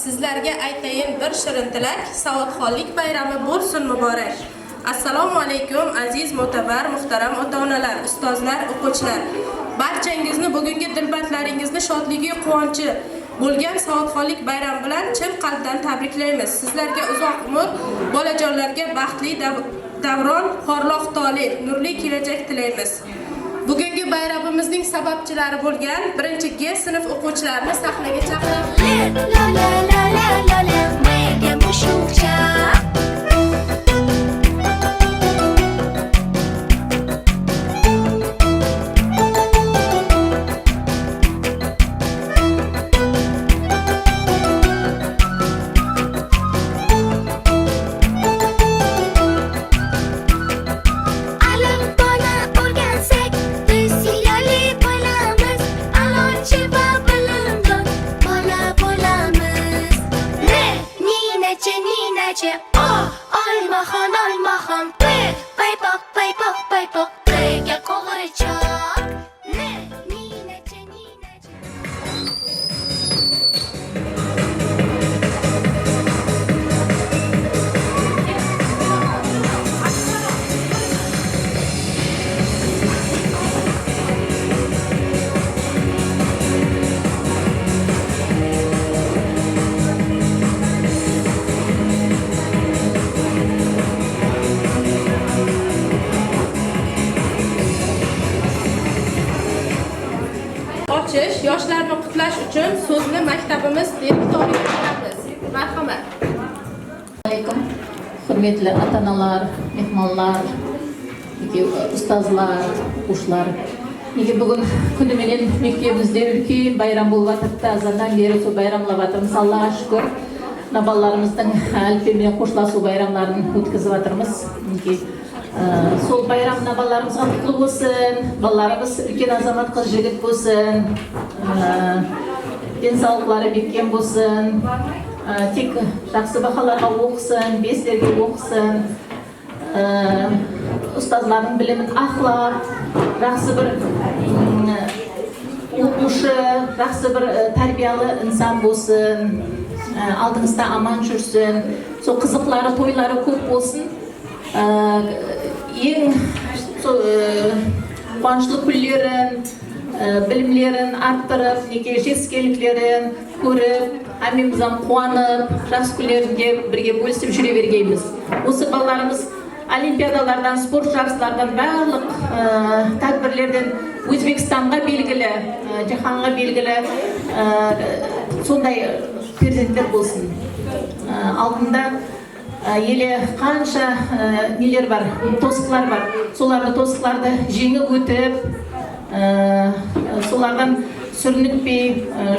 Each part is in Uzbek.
Sizlarga aytayin bir shirin tilak, savodxonlik bayrami bo'lsin muborak. Assalomu alaykum aziz mo'tabar muhtaram ota-onalar, ustozlar, o'quvchilar. Barchangizni bugungi dilbatlaringizni shodligi, quvonchi bo'lgan savodxonlik bayrami bilan chin qalbdan tabriklaymiz. Sizlarga uzoq umr, bolajonlarga baxtli davron, porloq tole, nurli kelajak tilaymiz. Bugungi bayramimizning sababchilari bo'lgan 1-G sinf o'quvchilarini sahnaga yoshlarni qutlash uchun so'zni maktabimiz direktoriga beramiz. Marhamat. Alaykum. Hurmatli ota-onalar, mehmonlar, ustozlar, o'quvchilar. Nega bugun kuni bilan maktabimizda ulkan bayram bo'lib o'tibdi. Azaldan beri shu bayramlab o'tirmiz. Allohga shukr. Naballalarimizning alfiy qo'shlashuv bayramlarini o'tkazib o'tirmiz. Sol bayram naballarimizga qutlug' bo'lsin. Bolalarimiz ulkan azamat qiz yigit bo'lsin. Sog'liqlari bekam bo'lsin. Tek shaxsiy baholarga o'qisin, beslarga o'qisin. Ustozlarning bilimini aqlab, yaxshi bir o'quvchi, yaxshi bir tarbiyali inson bo'lsin. Oldimizda aman yursin. So qiziqlari, to'ylari ko'p bo'lsin. Eng quvonchli kunlarin, bilimlerin arttırıp, yetishkenliklerin ko'rib, hammamiz ham quvonib, yaxshi kunlarga birga bo'lishib yuraverganmiz. O'sha bolalarimiz olimpiadalardan, sport jarishlardan, barliq tadbirlardan O'zbekistonga belgili, jahonga belgili sonday prezidentlar bo'lsin. Oldinda yeli qancha neler var, to'siqlar var. So'larni to'siqlarni yengib o'tib, so'lardan sürünüpbey,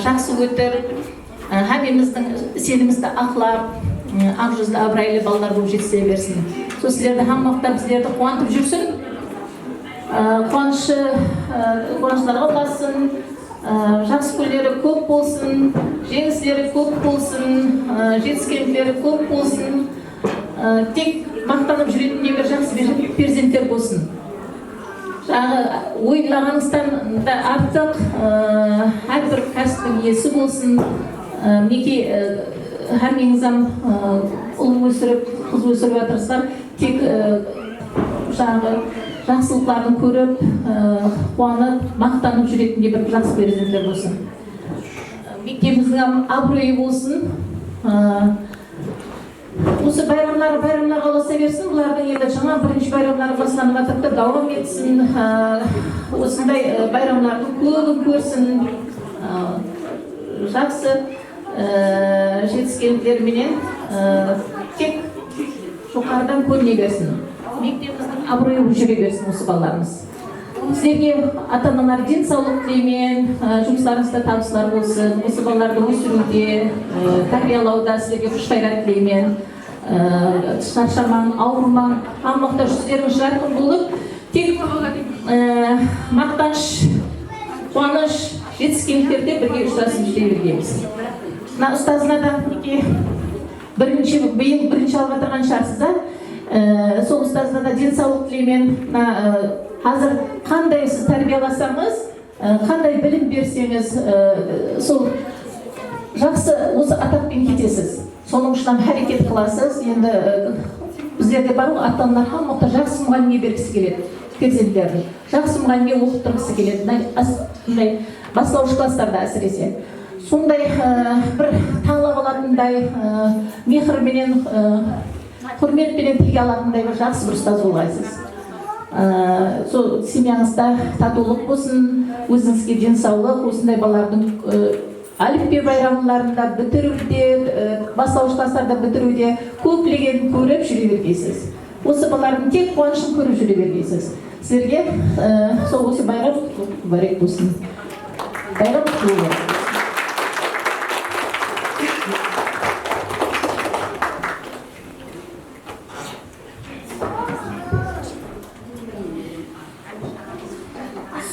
жақсы o'tib, hammamizning senimizni aqlab, aq yuzli abrayli bolalar bo'lib yetsa bersin. Shu sizlarni hamma vaqtda bizlarni quvonib yursin. Quvonchlarga ulaşsin. Жақсы kunlari ko'p bo'lsin, jеңістері ko'p bo'lsin, жетістіктері ko'p bo'lsin. Tek maqtanib juretindей bir жақсы перзенттер bo'lsin. Ойлағаныңыздан да артық әрбір кәсіптің иесі болсын. Неге әрмеңіз ұл өсіріп, қыз өсіріп жатырсыздар, тек жақсылықтарын көріп, қуанып, мақтанып жүретіндей бір жақсы перзенттер болсын. Мектебіміздің абыройы болсын. Осы bayramlar olasa versin, bulardan енді жаңа бірінші bayramlar басталып жатыр, давам етсін. Осындай bayramlarni көбін көрсін. Жақсы жетістіктерменен тек жоғарыдан көріне берсін. Мектебіміздің абыройы жүре берсін осы балаларымыз. Sizlerge ата-аналар денсаулық тілеймен, жұмыстарыңызда табыстар болсын. Осы балаларды өсіруде, тәрбиелауда sizlerге күш-қайрат тілеймен, шаршамаң, ауырмаң, аммақта жүздеріңіз жарқын болып, тек мақтаныш, қуаныш, жетістіктерде бірге ұштасып жүре бергенбіз. Мына ұстазына да бірінші алып отырған шығарсыздар. Сол ұстазына да денсаулық тілеймен, қазір қандай сіз тәрбиеласаңыз, қандай білім берсеңіз, сол Жақсы, осы атақпен кетесіз. Соның ұшынан әрекет қыласыз. Енді біздерде бар ғой, ата-аналарға мұқтаж жақсы мұғалімге бергісі келеді. Перзенттерді жақсы мұғалімге оқыттырғысы келеді. Бастауыш кластарда әсіресе. Сондай бір таңлап алатындай, мехірменен, құрметпенен тілге алатындай бір жақсы бір ұстаз болғайсыз. Сол семьяңызда татулық болсын, өзіңізге денсаулық, осындай балалардың әліппе байрамларында бітіруде, бастауыш кластарда бітіруде көптеген көріп жүре бергейсіз. Осы балалардың тек қуанышын көріп жүре бергейсіз. Сіздерге сол осы байрам мүбәрек болсын. Байрам құтты болсын.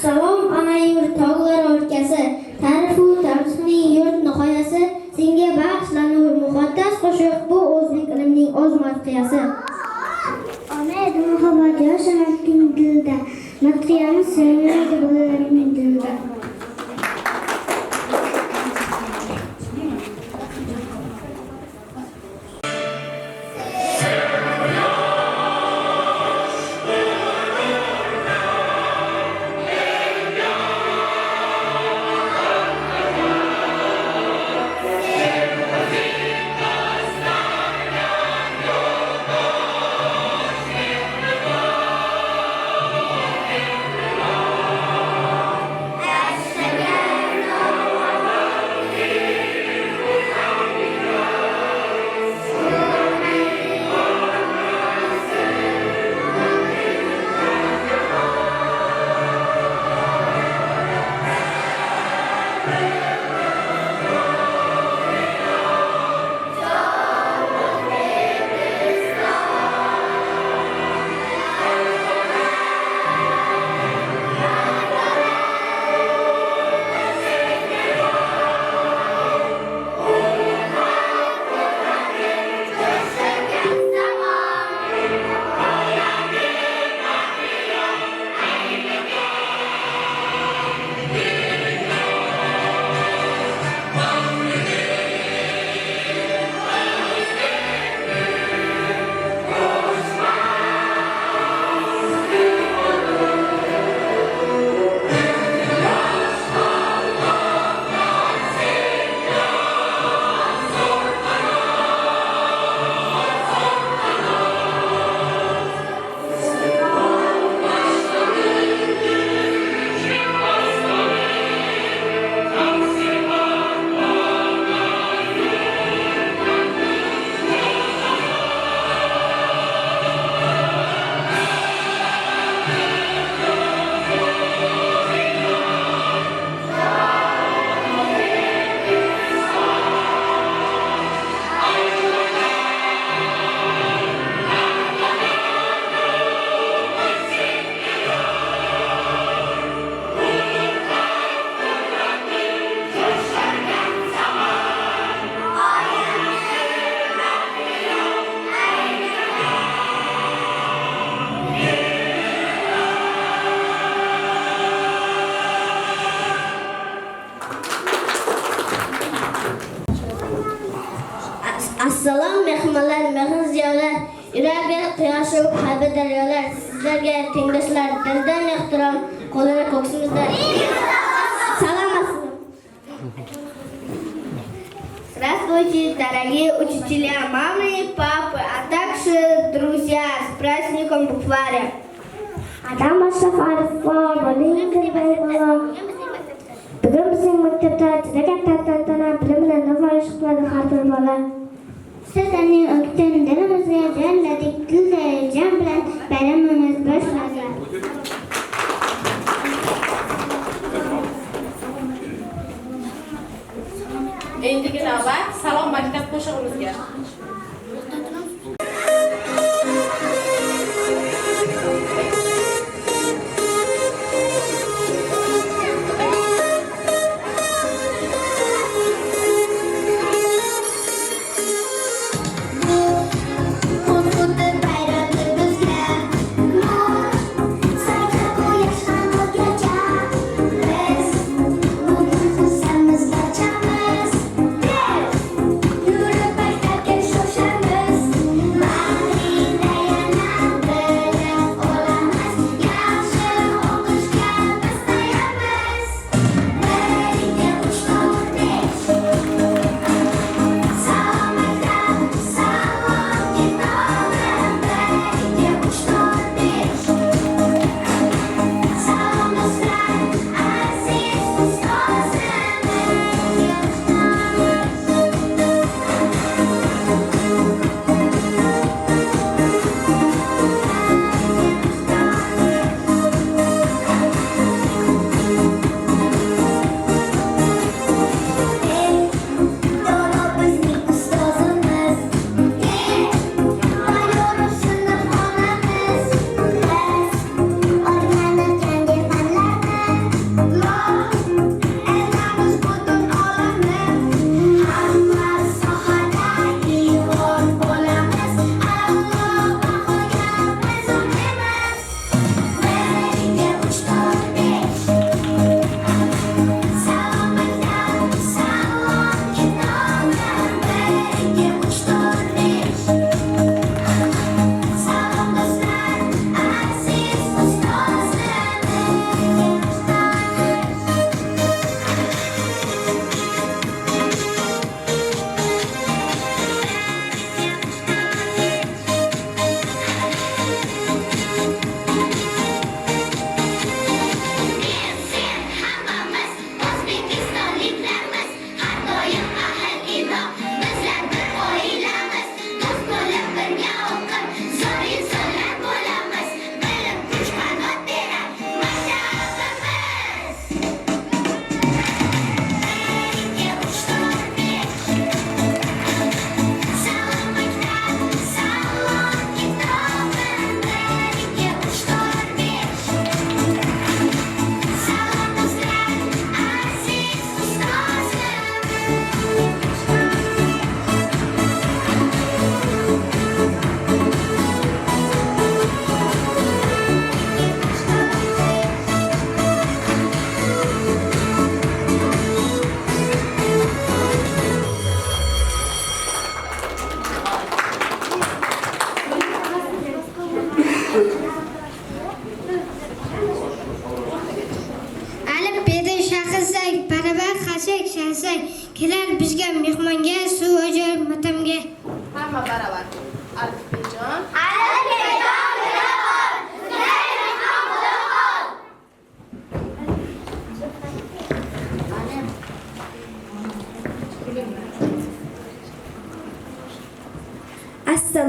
Salom ana yurt tog'lar o'rkasi, tarifu tarixning yurt nihoyasi, senga bag'ishlanur muqaddas qo'shiq bu o'zbek ilmning o'z madhiyasi. Ona edi muhabbat yashamayotgan dilda, madhiyamiz sevmaydi bolalarning dilda. Assalom mehmonlar, mehr ziyolar, yuragi quyoshi qalbi daryolar, sizlarga tengdoshlar, dildan ehtirom, qo'llar ko'ksimizda. Salom. Здравствуйте, дорогие учителя, мамы и папы, а также друзья, с праздником букваря. Адам Ашраф Арифа, Валерий Байбала. Бүгін біздің мектепте тізілген тартантана білімді нафайыш қылады қарбір бала. Siz anning o'ktin dilimizga jalladik, tilda jam bilan bayramimiz boshladik. Endigi navbat salom maktab qo'shig'imizga.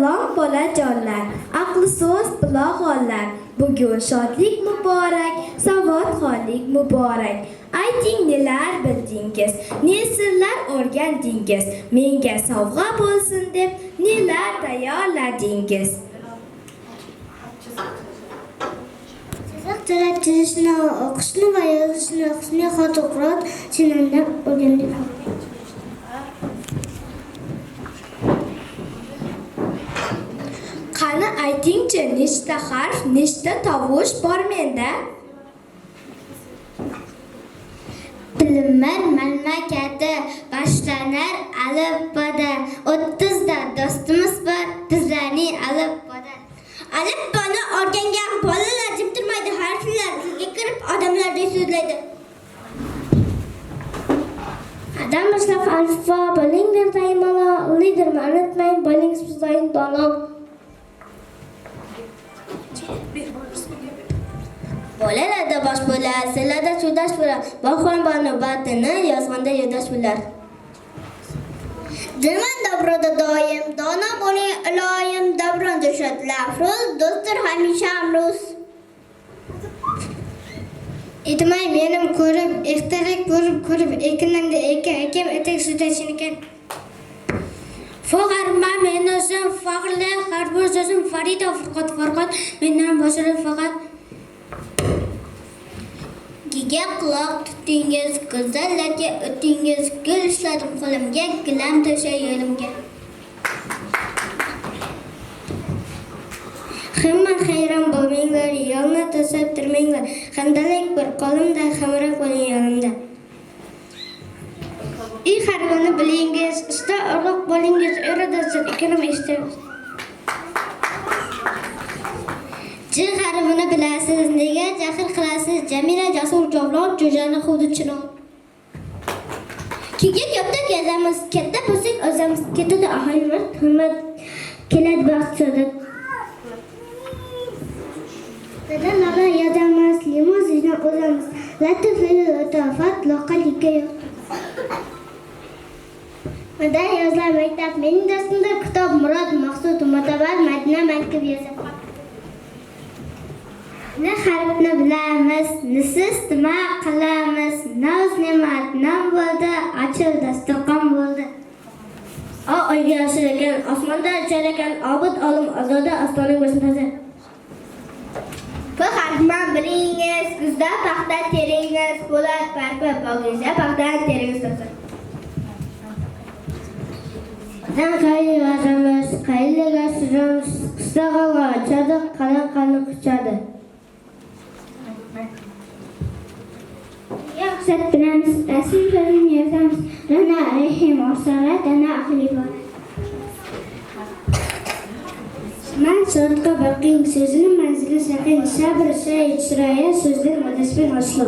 Salom bolajonlar, aqli so'z bilog'onlar. Bugun shodlik muborak, savodxonlik muborak. Ayting nelar bildingiz, ne sirlar o'rgandingiz. Menga sovg'a bo'lsin deb nelar tayyorladingiz. Chiziq chizishni, o'qishni va yozishni husni xotirjam chinandan o'rgandik. Qani aytingchi, nechta harf, nechta tovush bor menda? Bilimlar mamlakati boshlanar alifbodan. 30 ta do'stimiz bor bizlarning alifbodan. Alifboni o'rgangan bolalar jim turmaydi, harflar tilga kirib odamlardek so'zlaydi. Adam boshlab alifbo bilingdir taymalo, lidermi unutmang, bilingiz bizning dono. Bolalarda bosh bo'lar, sizlarda suvdash bo'lar. Boqon bani batini yozganda yo'ldosh bo'lar. Dilman dabroda doim, dono bo'ling iloyim, dabron dushad lafruz, do'stdir hamisha amruz. Etmay menim ko'rib, ixtirik ko'rib, ekinlarda ekim etek sutashin ekan. Fogarma men o'zim faxrli, harbuz o'zim Farida Farqat, mendan boshqa faqat giga quloq tutingiz, go'zallarga o'tingiz, gul ishladim qo'limga, gilam to'shay yo'limga. Hamma hayron bo'lmanglar, yo'lni to'sib turmanglar. Handalik bir qo'limda, hamroh bo'ling yonimda. Har kuni bilingiz, usta urg'oq bo'lingiz, irodasiz ikonim eshitamiz. J harfini bilasiz, nega jahl qilasiz? Jamila jasur javlon, jo'jani xuddi chinon. Kiga katta kezamiz, katta bo'lsak o'zamiz, ketadi ahilimiz, hurmat keladi baxt so'zat. Dadalar yozamiz, limuzina o'zamiz, latif latofat loqalikka yo'q. Maday yozlar maktab, mening dastimda kitob Murod Maqsud Motabar Madina maktab yozadi. Ne harfni bilamiz, nisiz nima qilamiz, naz ne'mat, nam bo'ldi, ochil dasturxon bo'ldi. Oyga yashar ekan, osmonda uchar ekan, obid olim ozoda ostoning bo'lsin toza. Bu harfni bilingiz, kuzda paxta teringiz, po'lat parpa pokiza paxtadan teringiz toza. Qayli yozamiz, qayliga suzamiz, qistig'aga ochadi, qalin quchadi. Yaqsat bilamiz, rasm so'zini yozamiz, dana rahim osara, dana aqli bor. Man so'rqa baqing, so'zini manzili saqing, sabr say chiroya, so'zlar madasbin oslo.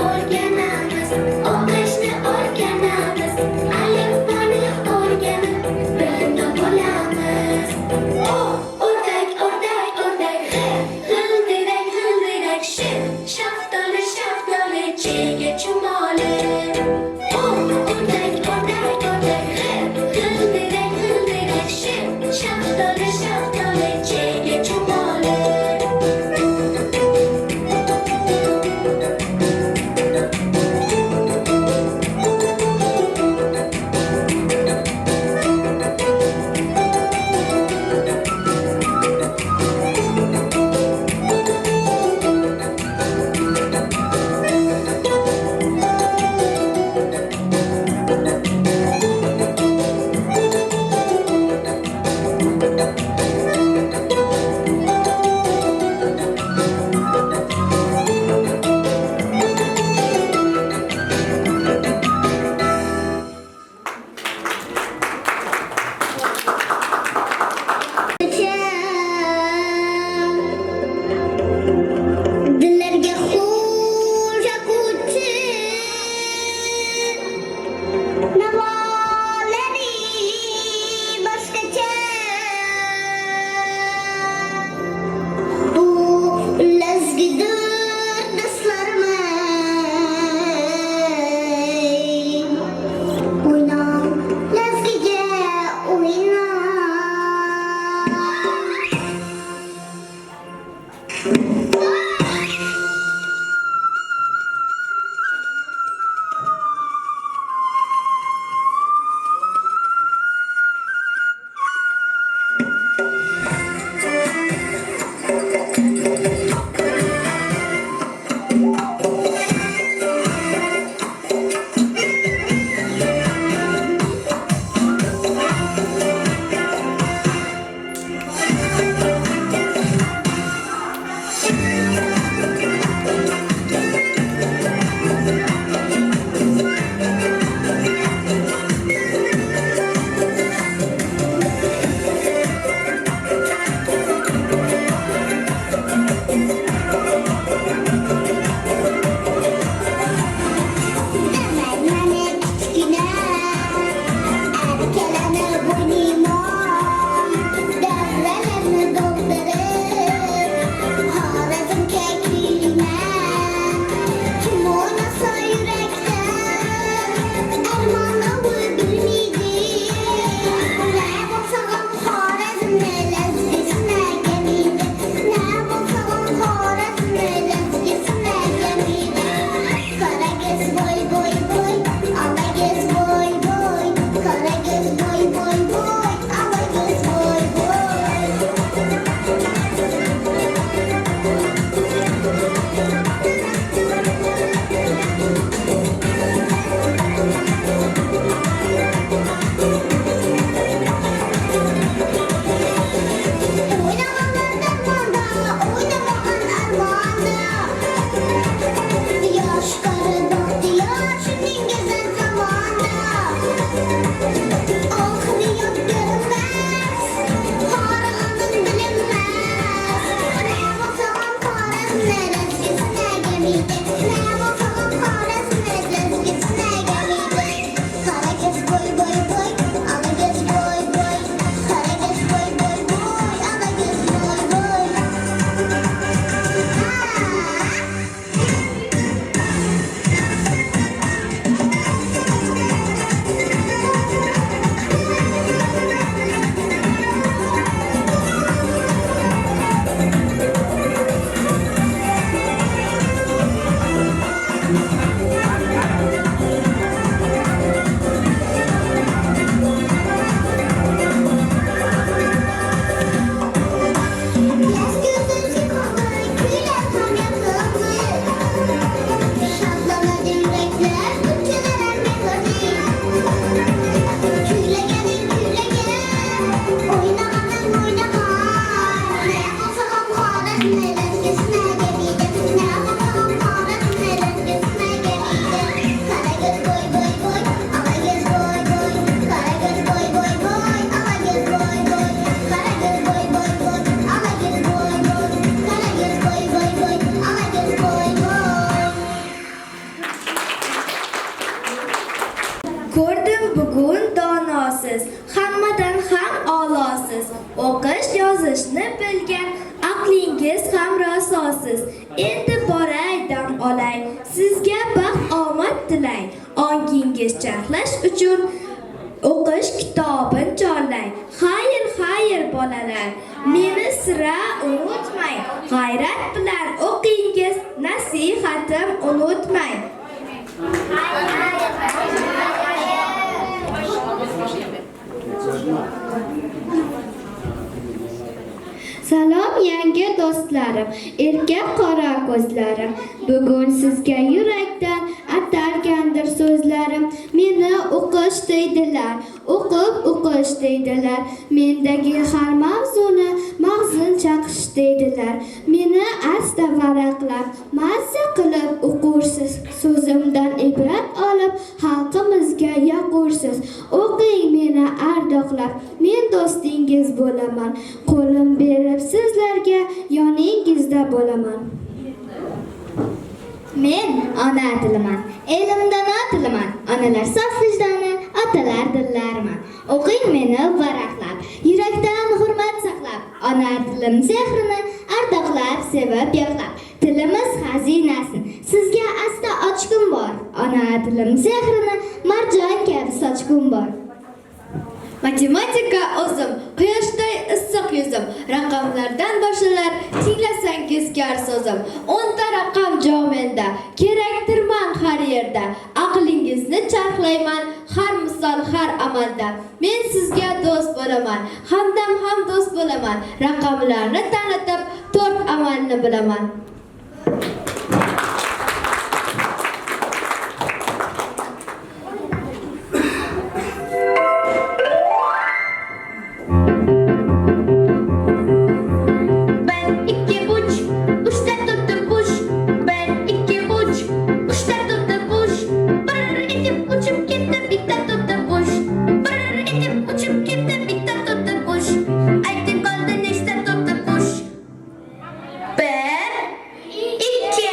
O'rganamiz, o'qishni o'rganamiz, alifboni o'rganamiz. O'qish yozishni bilgan aqlingiz ham rasosiz. Endi boray dam olay, sizga baxt omad tilay. Ongingiz charxlash uchun o'qish kitobin chorlang. Xayr, xayr bolalar, meni sira unutmang. G'ayrat bilan o'qingiz, nasihatim unutmang. Salom yangi do'stlarim, erkak qora ko'zlarim. Bugun sizga yurakdan atalgandir so'zlarim. Meni o'qish deydilar, o'qish deydilar. Mendagi har mavzuni mag'zin chaqish deydilar. Meni asta varaqlab, mazza qilib o'qursiz. So'zimdan ibrat olib, xalqimizga yoqursiz. O'qing meni ardoqlab, men do'stingiz bo'laman. Qo'lim berib sizlarga yoningizda bo'laman. Men ona tiliman, elimdan otilaman. Onalar sof vijdoni, otalar dillarman. O'qing meni varaqlab, yurakdan hurmat saqlab. Ona tilim sehrini ardoqlab, sevib yoqlab. Tilimiz xazinasin, sizga asta ochgum bor. Ona tilim sehrini marjon kabi sochgum bor. Matematika o'zim, quyoshday issiq yuzim. Raqamlardan boshlanar, tinglasangiz gar so'zim. 10 ta raqam jomenda, kerakdirman har yerda. Aqlingizni charxlayman, har misol, har amalda. Men sizga do'st bo'laman, hamdam ham do'st bo'laman. Raqamlarni tanitib, 4 amalni bilaman. Bir, iki,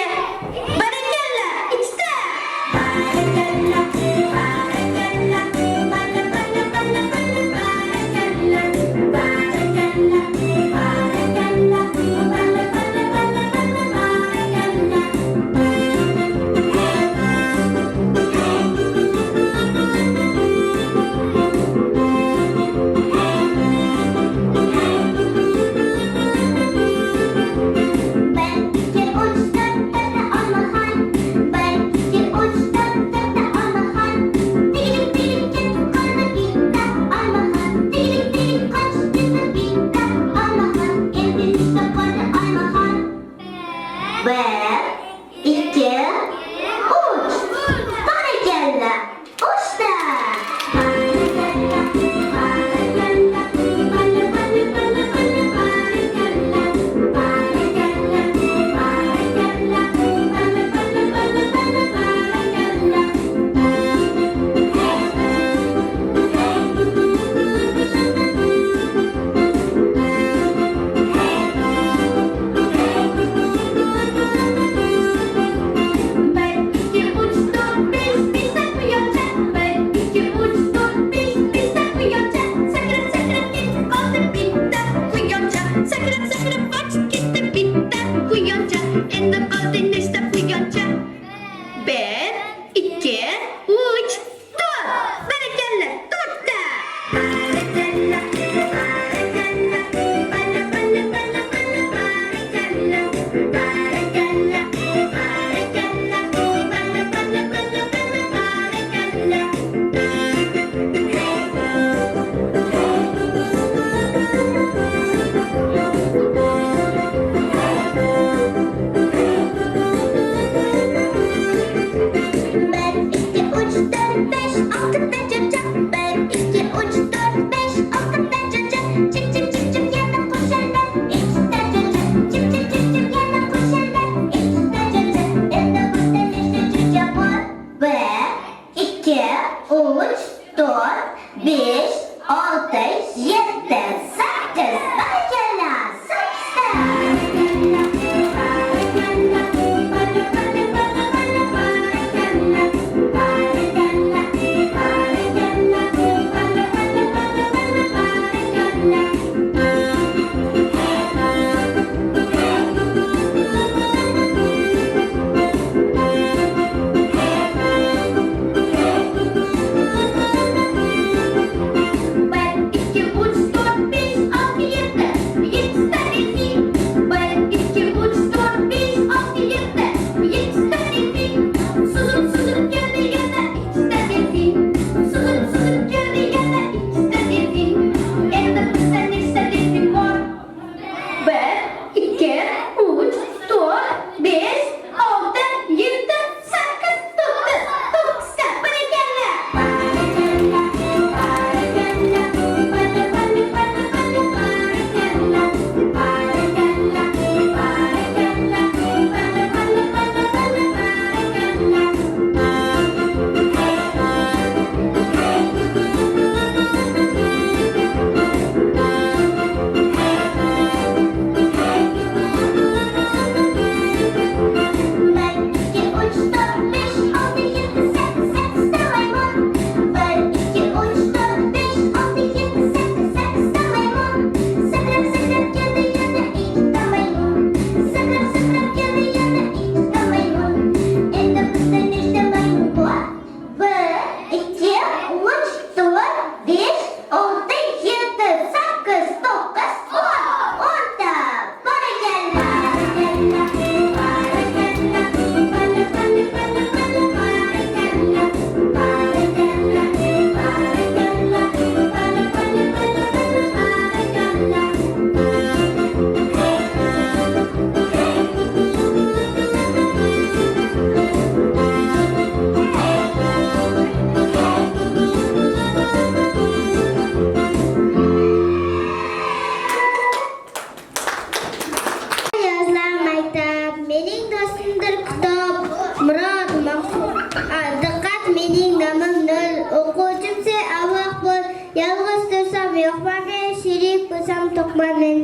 Sohbati shirik bo'lsam to'qmanin.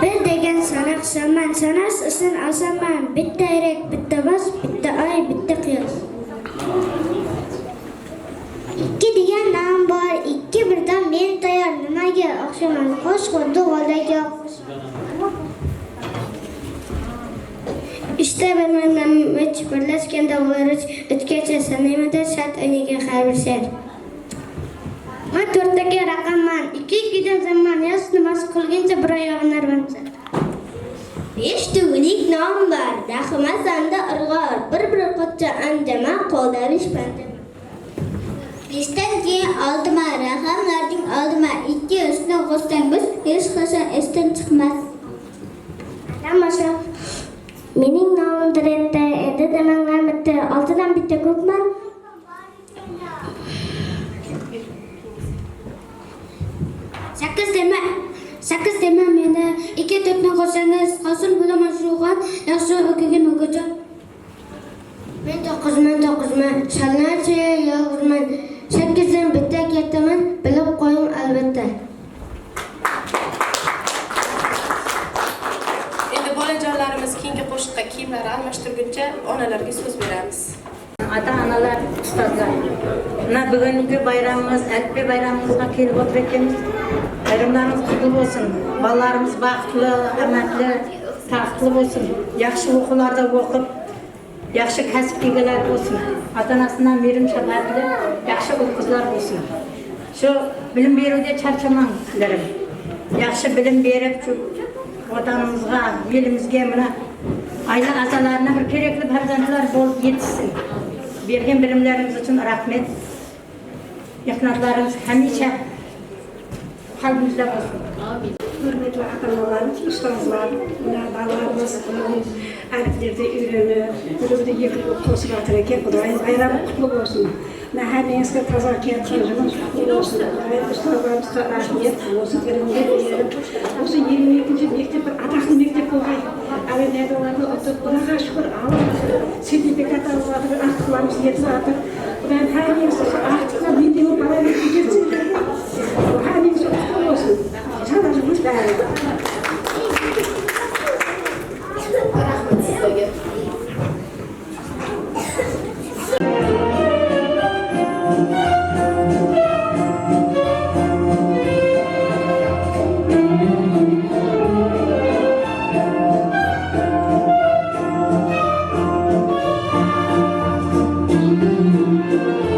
Bir degan sanaqsaman, sanas uchun asaman. Bitta erek, bitta bas, bitta oy, bitta quyosh. Ikki degan nom bor, ikki birdan men tayyor. Nimaga o'xshaman? Qo'sh xuddi g'oldagi oqish. İşte benimle üç birleşken de varış ütkeçe sanayımda şart önüge xarbirser. Ben dörtteki rakamman, iki giden zaman yaz namaz kılgınca bir ayağınar vansa. Beş tüvülik nom var, dağıma sanda ırgar, bir kotça ancama kolda beş pandama. Beşten keyin aldıma, rakamlardan aldıma, iki üstüne koşsangiz, hiç kaçan esten çıkmaz. Adam aşağı. Mening nomim Diretta, endi demangan bitta, oltidan bitta ko'pmi? Sakkiz dema menda 2-4 ni qo'shsangiz, hosil bo'laman shugan, yaxshi o'qigan o'quvchi. Men 9man, shallarcha yolg'izman. 8dan bitta ketaman, bilib qo'ying albatta. Bolajonlarimiz keyingi qo'shiqqa kiyimlar almashtirguncha onalarga so'z beramiz. Ata-analar, ustozlar. Mana bugungi bayramimiz, Alpi bayramimizga kelib o'tir ekanmiz. Bayramlarimiz qutlug' bo'lsin. Bolalarimiz baxtli, amatli, taxtli bo'lsin. Yaxshi o'quvlarda o'qib, yaxshi kasb egalari bo'lsin. Ota-onasidan merim shafqatli, yaxshi o'quvchilar bo'lsin. Shu bilim beruvda charchamanglarim. Yaxshi bilim berib, shu vatanımızga, elimizge buna aile azalarına bir gerekli farzandlar bol yetişsin. Bergen bilimlerimiz için rahmet. Yakınatlarımız hemice kalbimizde olsun. Hürmetli ata-analarımız, ustazlar, balalarımız harflerde öğrenip, burada yıkılıp to'sib ekan. Xudoyim bayram qutlug' bo'lsin. Mahallangizni toza keltirishimiz qutlug' bo'lsin. Ustozlarimizga rahmat bo'lsin. Bilimga berib, o'sha 22-maktab bir atoqli maktab bo'lgan. Avialarni o'tib, Xudoga shukr, Alloh sertifikat olib, aqllarimiz yetadi. Xudoyim hammangizni aqlga video paralel ketsin. Hammangizni qutlug' bo'lsin. Chandarimiz bari. Rahmat sizlarga. Thank you.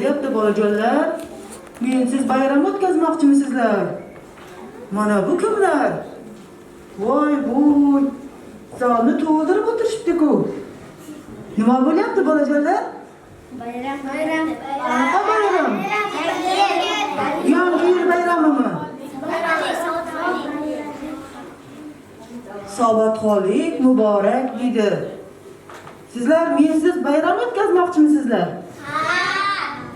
bo'lyapti bolajonlar? Mensiz bayram o'tkazmoqchimisizlar? Mana bu kimlar? Voy voy. Zalni to'ldirib o'tirishibdi-ku. Nima bo'lyapti bolajonlar? Bayram. Qanaqa bayram? Yangi yil bayramimi? Savodxonlik muborak deydi. Sizlar mensiz bayram o'tkazmoqchimisizlar?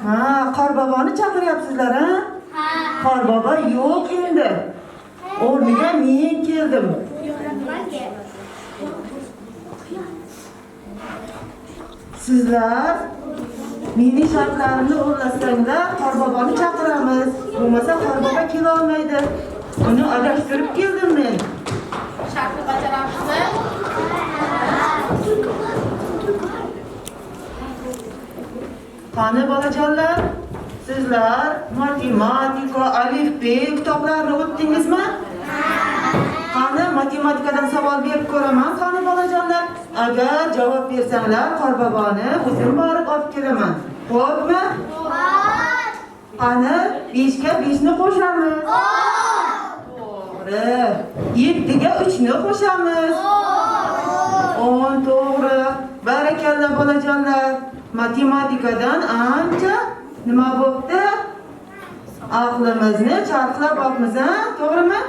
Ha, Qorboboni chaqiryapsizlar, ha? Qorbobo yo'q endi. O'rniga men keldim. Sizlar meni shartlarimni o'rlasanglar, Qorboboni chaqiramiz. Bo'lmasa Qorbobo kela olmaydi. Uni adashtirib keldim men. Shartni bajaramizmi? Qani bolajonlar, sizlar matematika, alifbe kitoblarini o'qitdingizmi? Qani matematikadan savol berib ko'raman, qani bolajonlar? Agar javob bersanglar, Qorboboni o'zim borib olib kelaman. Xo'pmi? Qani 5 ga 5 ni qo'shamiz. To'g'ri. 7 ga 3 ni qo'shamiz. 10 to'g'ri. Barakalla bolajonlar. Matematikadan ancha nima bo'pti? Aqlimizni charxlab olamiz, ha? To'g'rimi?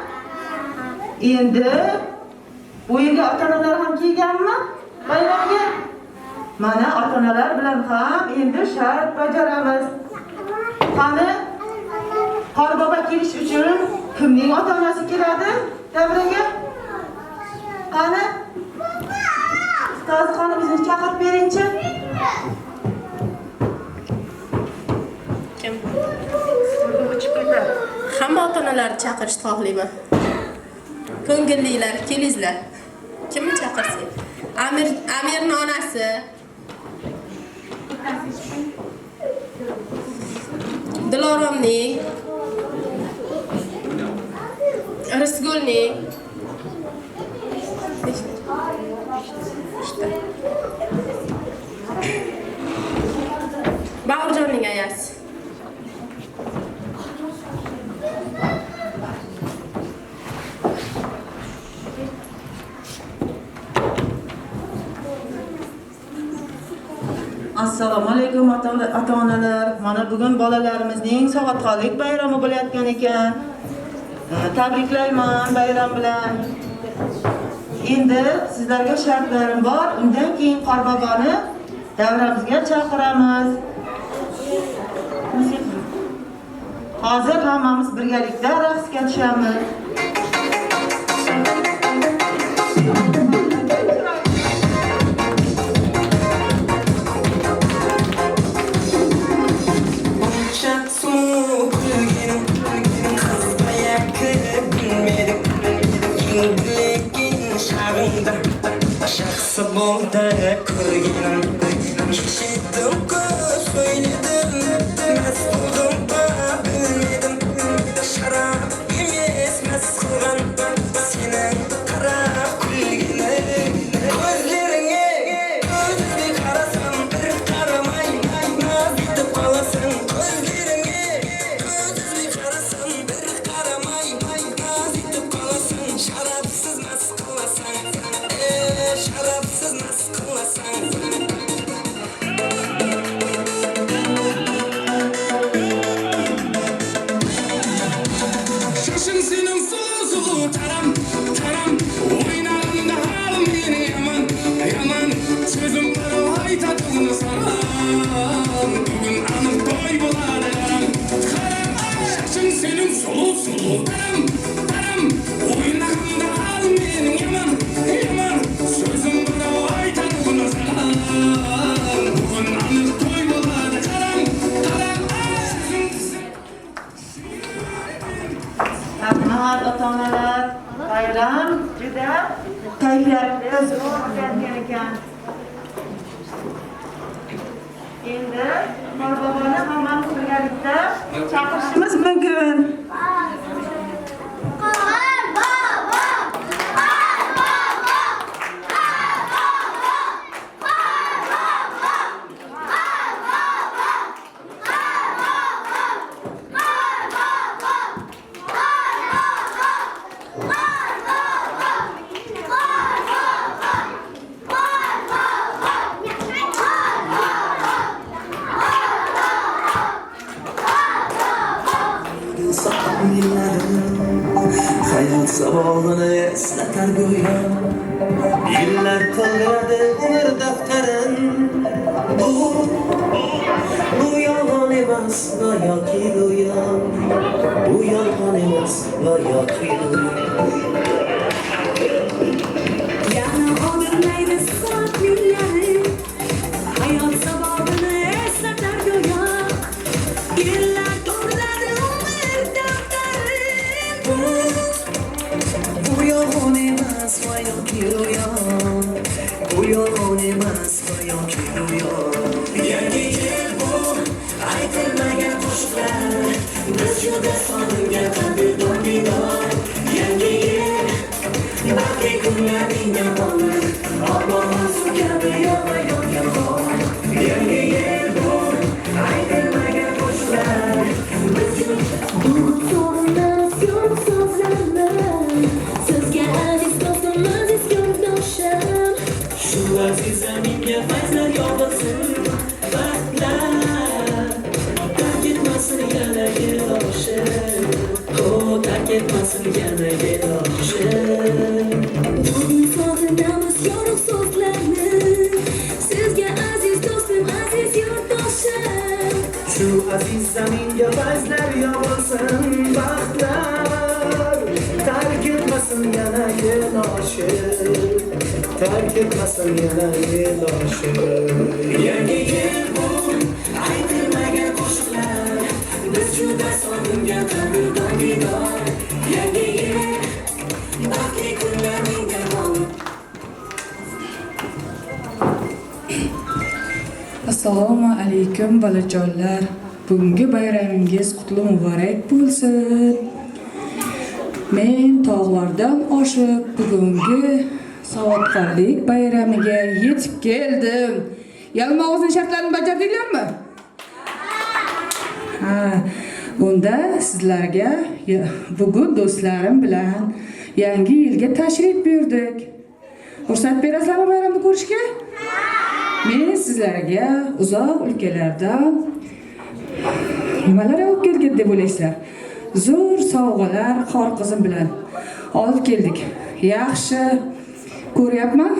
Endi bu yerga ota-onalar ham kelganmi? Bayramga. Mana ota-onalar bilan ham endi shart bajaramiz. Qani? Qorbobo kelish uchun kimning ota-onasi keladi? Davraga? Qani? Ustoz xonimizni chaqirib beringchi. Kim? Hamma ota-onalarni chaqirishni xohlayman. Ko'ngillilar, kelingizlar. Kimni chaqirsak? Amirning onasi. Diloromning. Risgulning. Bag'urjonning ayasi. Assalomu alaykum ota-onalar. Mana bugun bolalarimizning savodxonlik bayrami bo'layotgan ekan. Tabriklayman bayram bilan. Endi sizlarga shartlarim bor. Undan keyin Qorboboni davramizga chaqiramiz. Hozir hammamiz birgalikda raqsga tushamiz. Şahsı bolda ko'rganim eshitdim ko'p so'yladim mas bo'ldim bilmadim sharab emas mas qilgan sening qarab kulganing ko'zlaringga ko'zga qarasam bir qaramay naz etib qolasan ko'zlaringga ko'zga qarasam bir qaramay naz etib qolasan sharabsiz mas qilasan şarapsız nasıl kılasan Şaşın senin sulu taram taram Oynağında halim beni yaman yaman Sözüm var o haytatını sana Bugün anıp koy buladı yaran Şaşın senin sulu taram taram Oynağında halim beni yaman yaman Sözüm bana o aytanını sana Bugün anıp koy buladı karam karam Rahmat ota-onalar. Bayram juda kayfiyatli zo'r o'tayotgan ekan. Endi Qorboboni hammamiz birgalikda chaqirishimiz mumkin. sabahını eslatar go'yo. Yillar qoldiradi umr daftarin. Bu yolg'on emas go'yoki go'yo. Bu yolg'on emas go'yoki go'yo. Yana odimlaydi soat millari, hayot sababini eslatar go'yo. Yillar to'ladi umr daftarin. Bu yolg'on emas go'yoki go'yo. Bu yolg'on emas go'yoki go'yo. Yangi yil bu aytilmagan qo'shiqlar, biz yo'lda solingan qadrdon diydor. Yangi yil baxtli kunlarning yomoni, ob-havo suv kabi yog'ayotgan qor. Yangi yil bu aytilmagan qo'shiqlar, biz So'zimiz yo'q so'zlarimiz, sizga aziz do'stim, aziz yurtdoshim. shu aziz zaminga fayzlar yog'ilsin, baxtlar tark etmasin yana yedoshim. Tark etmasin yana yedoshim. So'zimiz yorug' so'zlarni, sizga aziz do'stim, aziz yurtdoshim. Shu aziz zaminga fayzlar yog'ilsin, baxtlar tark etmasin yana yedoshim. Tark etmasin yana yedoshim. Yangi yil bu aytilmagan qo'shiqlar, biz juda solingan qadrdon diydor. Yangi yil baxtli kunlarning davomini. Assalomu alaykum bolajonlar. Bugungi bayramingiz qutlug' muborak bo'lsin. Men tog'lardan oshib bugungi savodxonlik bayramiga yetib keldim. Yalmog'izning shartlarini bajardinglarmi? Ha, bunda sizlarga bugun do'stlarim bilan yangi yilga tashrif buyurdik. Ruxsat berasizlarmi bayramni ko'rishga? Men sizlarga uzoq o'lkalardan nimalar olib kelgan deb o'ylaysizlar? Zo'r sovg'alar qor qizim bilan olib keldik. Yaxshi ko'ryapman.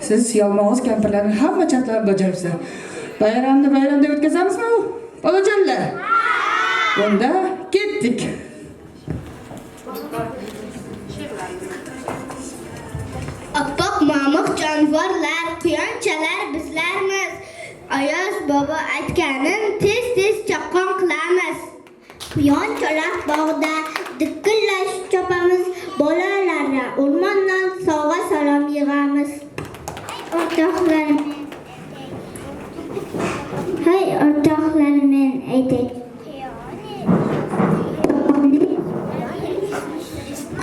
Siz yalmog'iz kampirlarning hamma shartlarini bajaribsizlar. Bayramni bayramda o'tkazamizmi bolajonlar? Bunda ketdik. Oppoq mamoq jonivorlar, quyonchalar bizlarmiz. Ayoz bobo aytganin tez-tez chaqqon qilamiz. Quyonchalar bog'da dikillash chopamiz, bolalarga o'rmondan sovg'a salom yig'amiz. O'rtoqlarim, hay o'rtoqlarim, men aytay.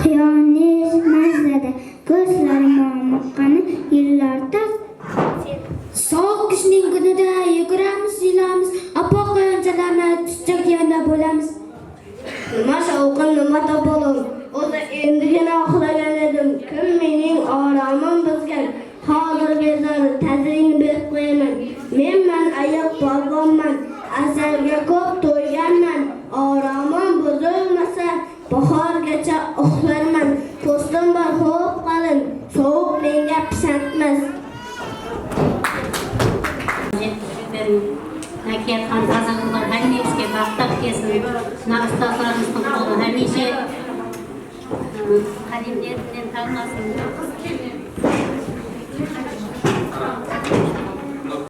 Qiyoningiz mazada, ko'zlarim momoqqani yillarda. Sovuq qishning kunida yuguramiz, yilamiz, oppoq quyonchalarni tutsak yonda bo'lamiz. Nima shovqin, nima to'polon, o'zi endigina uxlagan edim. Kim mening oromim buzgan? Hozir bezor tazring berib qo'yaman. Menman ayoq polvonman, azalga ko'p to'yganman. Oromim buzilmasa bahorgacha uxlarman. Po'stim bor xo'p qalin, sovuq menga pisandmas. Hakikat ham farzandlar hammamizga baxtlar kelsin. Naqshbandlarimizning qo'li hamisha qadimlardan tanlasin.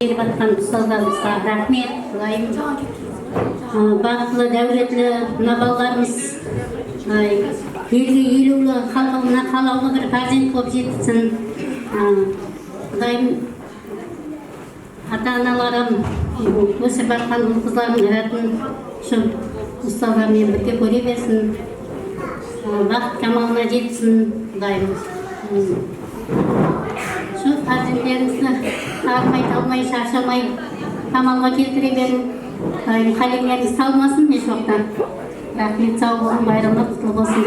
Kelbatgan ustozlarimizga rahmat. Doim baxtli, davlatli naballarimiz yilga yiluvli xalqimizga qalovli bir farzand bo'lib yetsin. Doim ata-onalarim o'sib barkan qizlarning hayotini shu ustozlarмен birga ko'raversin. Baxt kamolga yetsin doim. Shu farzandlarimizni talmay, charchamay kamolga keltiraverin. Doim qalbingiz salmasin hech vaqtdan. Rahmat, sog' bo'ling, bayramlar qutlug' bo'lsin.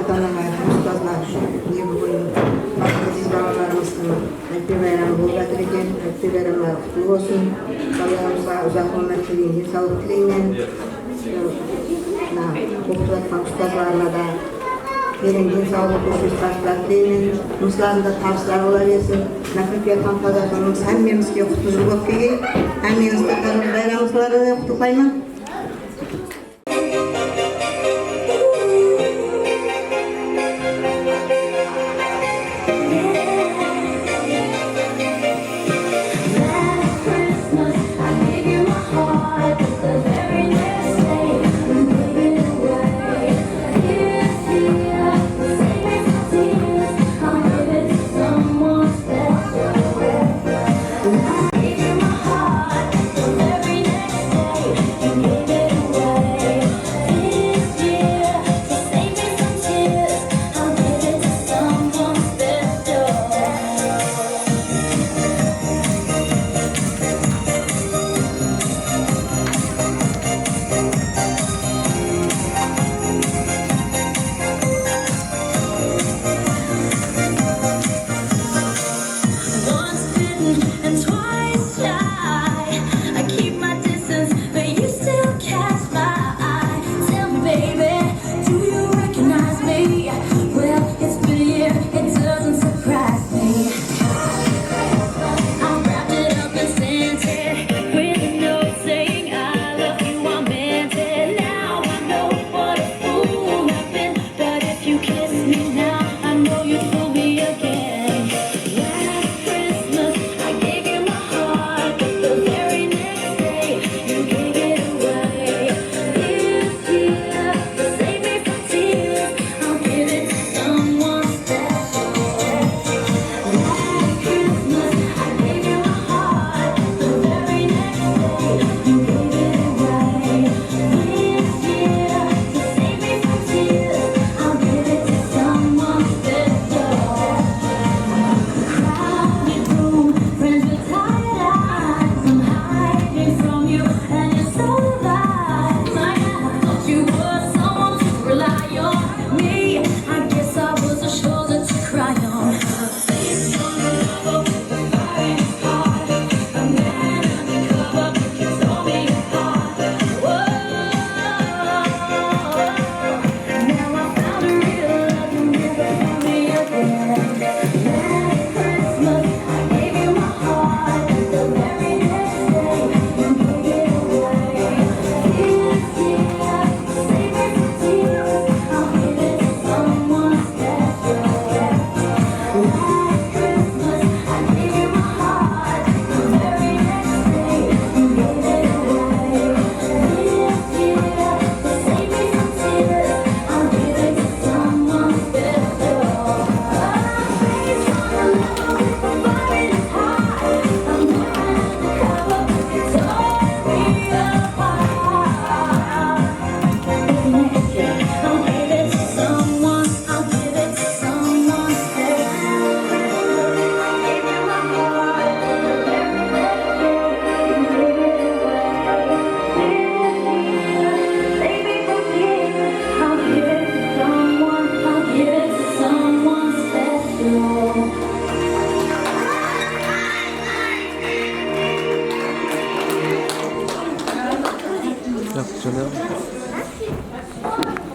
Ota-onalar, ustozlar, bugun aziz bolalarimizni aytib bayram bo'lib ekan, aytib bayramlar qutlug' bo'lsin. Bolalarimizni uzoq umr tilayman, sog'lik tilayman. O'qitayotgan ustozlarga Elingin sağlık koşuş taşlar deyin. Muslarında tavsiyeler olabilsin. Nakıfiye kampadatanımız hemmemizge kutuzuluk gibi. Hemmemizde karın bayramızları da kutupayman.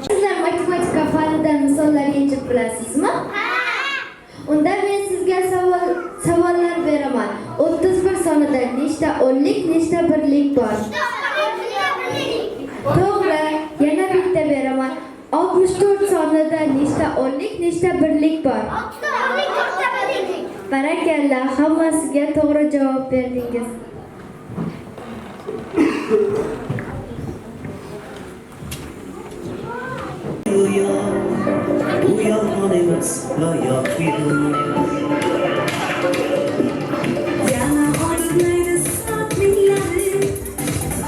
Sizlar matematika fanidan misollar yechib bilasizmi? Unda men sizga savollar beraman. 31 sonida nechta o'nlik, nechta birlik bor? To'g'ri, yana bitta beraman. 64 sonida nechta o'nlik, nechta birlik bor? Barakalla, hammasiga to'g'ri javob berdingiz. Uyanmalıyız hayat bir yana oynaydı saatlikleri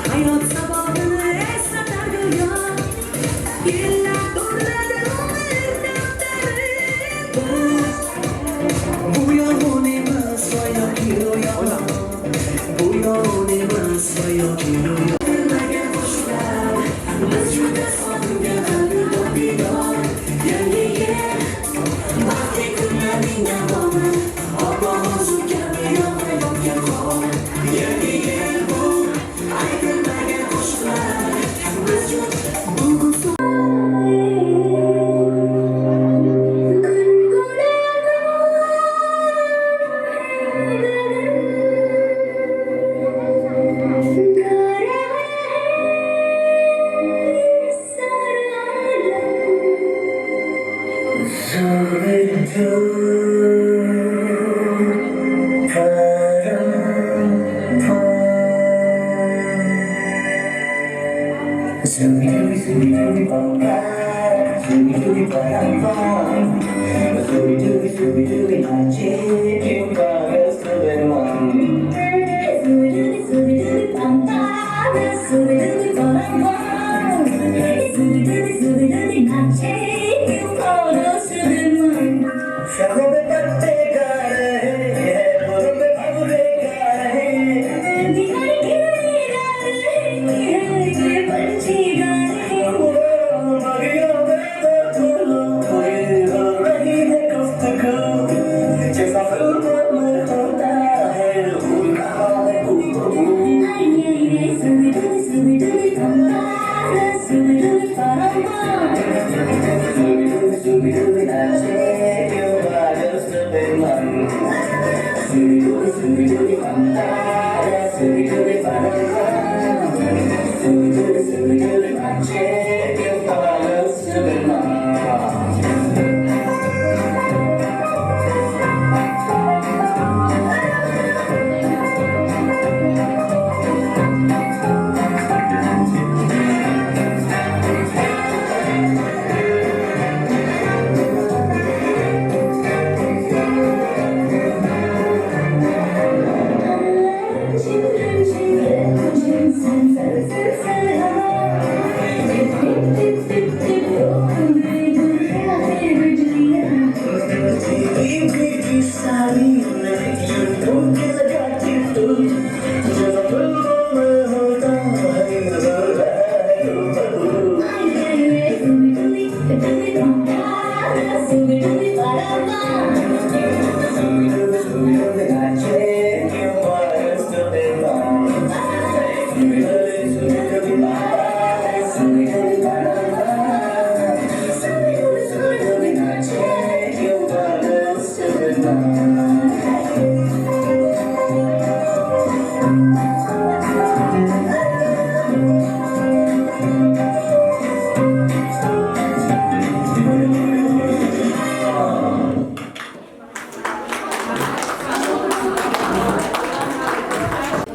hayat sabahını esneter dünya yıllar durladı bu yolumuz hayat bir uyan bu yolumuz hayat bir uyan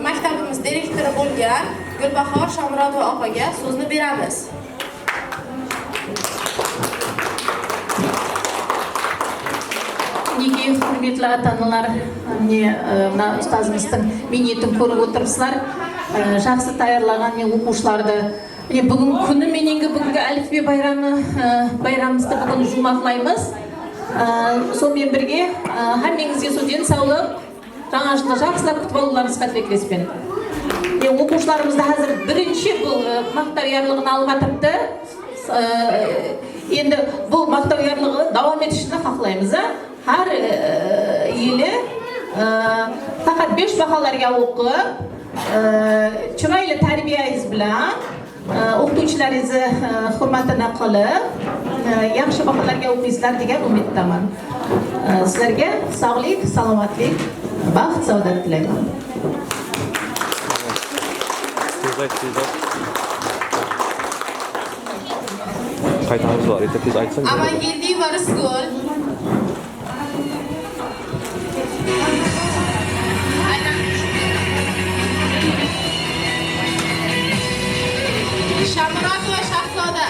Maktabimiz direktori bo'lgan Gulbahor Shomurodova opaga so'zni beramiz. Niki hurmatli ota-onalar, mana ustozimizning miniyatini ko'rib o'tiribsizlar. Yaxshi tayyorlagan o'quvchilarni bugun kuni meningi bugungi alifbe bayramimizda bugun jumaqlaymiz. Sonымен birga hammangizga so'zdan sog'liq, жаңа жылда жақсылап күтіп алуларыңызға тілектеспен. Оқушыларымызды қазір бірінші бұл мақтау ярлығын алып жатырды. Енді бұл мақтау ярлығы давам етішіне қақылаймыз. Әр елі faqat 5 бағаларға оқып, chiroyli tarbiyangiz bilan o'qituvchilaringizni hurmatini qilib, yaxshi baholarga o'qisizlar degan umiddaman. Sizlarga sog'lik, salomatlik, baxt, saodat tilayman. Amangildi va Rizgul. Shamurod va Shahzoda.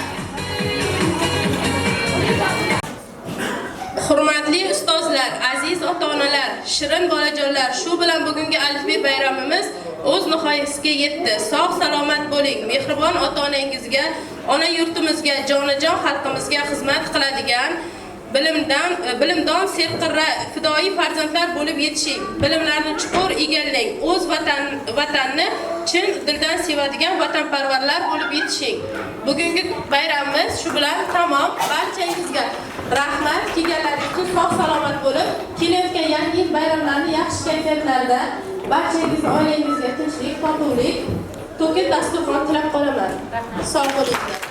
Hurmatli ustozlar, aziz ota-onalar, shirin bolajonlar, shu bilan bugungi alifbe bayramimiz o'z nihoyasiga yetdi. Sog' salomat bo'ling. Mehribon ota-onangizga, ona yurtimizga, jonajon xalqimizga xizmat qiladigan bilimdon, serqirra, fidoyi farzandlar bo'lib yetishing. Bilimlarni chuqur egallang. O'z vatanni chin dildan sevadigan vatanparvarlar bo'lib yetishing. Bugungi bayramimiz shu bilan tamom. Barchangizga rahmat. Kelganlaringiz uchun sog' salomat bo'lib, kelayotgan yangi yil bayramlarini yaxshi kayfiyatlarda barchangizning oilangizga tinchlik, totuvlik, to'kin dasturxon tilab qolaman. Sog' bo'linglar.